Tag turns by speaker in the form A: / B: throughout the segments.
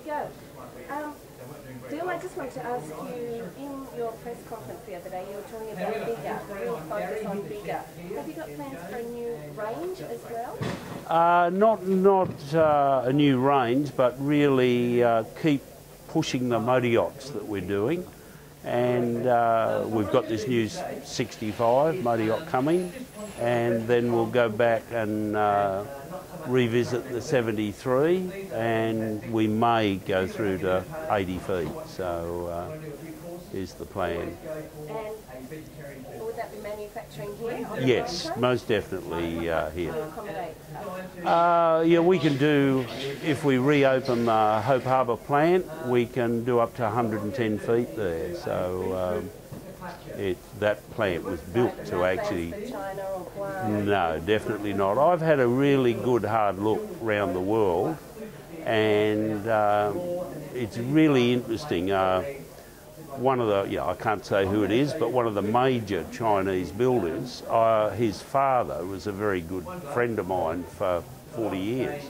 A: go. Dill, I just wanted to ask you, in your press conference the other day, you were talking about bigger, real focus on bigger. Have you got plans for a new range as well?
B: Not a new range, but really keep pushing the motor yachts that we're doing. And we've got this new 65 motor yacht coming, and then we'll go back and revisit the 73, and we may go through to 80 feet. So is the plan.
A: And would that be manufacturing here?
B: Yes, most definitely here.
A: To accommodate
B: Yeah, we can do, if we reopen the Hope Harbour plant, we can do up to 110 feet there. So that plant was built to actually... No, definitely not. I've had a really good hard look around the world, and it's really interesting. One of the, I can't say who it is, but one of the major Chinese builders, his father was a very good friend of mine for 40 years.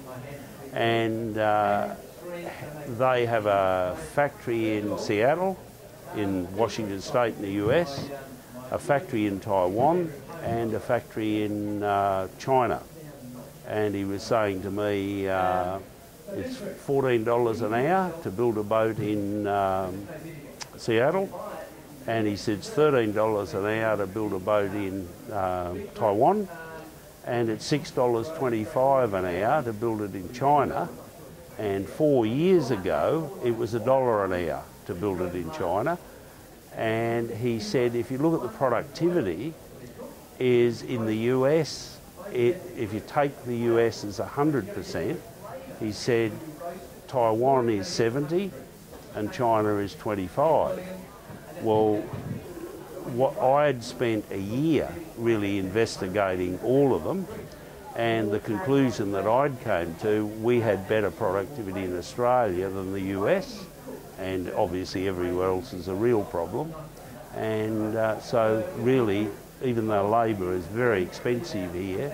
B: And they have a factory in Seattle, in Washington State in the US, a factory in Taiwan, and a factory in China. And he was saying to me, it's $14 an hour to build a boat in Seattle, and he said it's $13 an hour to build a boat in Taiwan, and it's $6.25 an hour to build it in China. And 4 years ago, it was $1 an hour to build it in China. And he said, if you look at the productivity, is in the US, if you take the US as 100%, he said Taiwan is 70 and China is 25. Well, what I'd spent a year really investigating all of them, and the conclusion that I'd came to, we had better productivity in Australia than the US, and obviously everywhere else is a real problem. And so really, even though labour is very expensive here,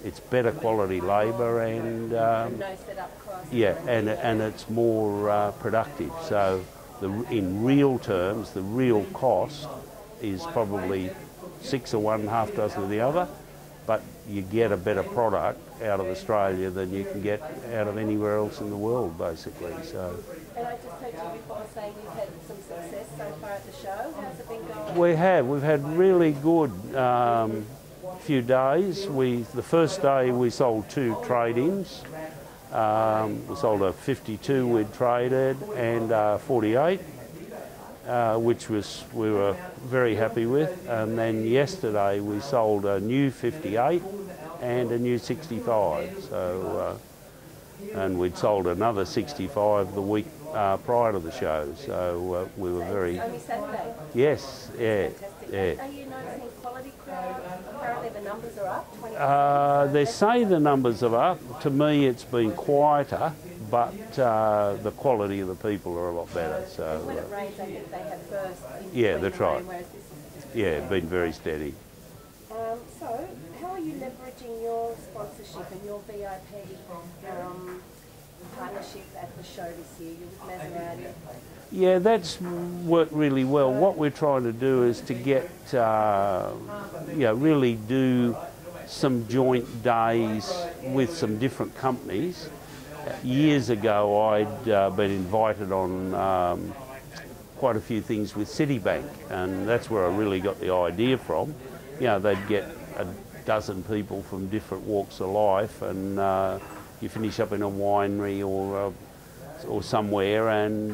B: it's better quality labour, and
A: no set-up costs.
B: yeah, and it's more productive. So in real terms, the real cost is probably 6 of one, half dozen of the other, but you get a better product out of Australia than you can get out of anywhere else in the world, basically. So.
A: And I just heard you before saying you've had some success so far at the show. How's it been going?
B: We have. We've had really good few days. The first day we sold 2 trade-ins. We sold a 52 we'd traded and a 48, which we were very happy with. And then yesterday we sold a new 58 and a new 65. So, and we'd sold another 65 the week prior to the show. So we were very...
A: Only Saturday?
B: Yes, yeah.
A: Yeah. Are you noticing quality crowd? Apparently the numbers are up.
B: They say the numbers are up. To me, it's been quieter, but the quality of the people are a lot better. So
A: when it rains, I think they have bursts.
B: Yeah, that's right.
A: Whereas this is
B: yeah, been very steady.
A: So, how are you leveraging your sponsorship and your VIP partnership at the show this year? You're with Maserati.
B: Yeah, that's worked really well. What we're trying to do is to get, really do some joint days with some different companies. Years ago, I'd been invited on quite a few things with Citibank, and that's where I really got the idea from. They'd get a dozen people from different walks of life, and you finish up in a winery or somewhere, and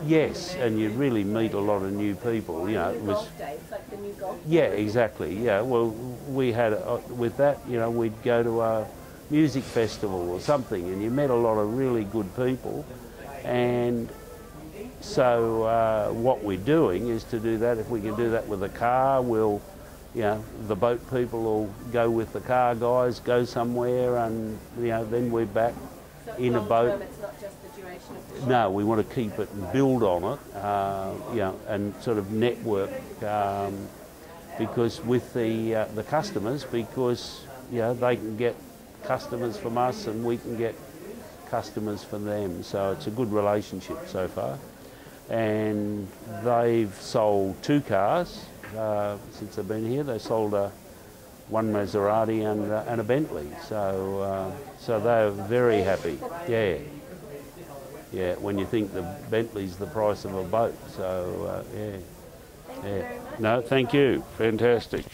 B: yes, and you really meet a lot of new people. It was
A: golf day. It's like the new golf.
B: Yeah, exactly. Yeah, well, we had with that, we'd go to a music festival or something, and you met a lot of really good people, and so what we're doing is to do that. If we can do that with a car, we'll, the boat people will go with the car guys, go somewhere, and then we're back in a boat.
A: It's not just the duration of the show.
B: No, we want to keep it and build on it, and sort of network, because with the customers, because they can get customers from us, and we can get customers for them. So it's a good relationship so far. And they've sold 2 cars since they've been here. They sold one Maserati and a Bentley. So they're very happy. Yeah. Yeah, when you think the Bentley's the price of a boat. So, yeah.
A: Thank you very much.
B: No, thank you. Fantastic.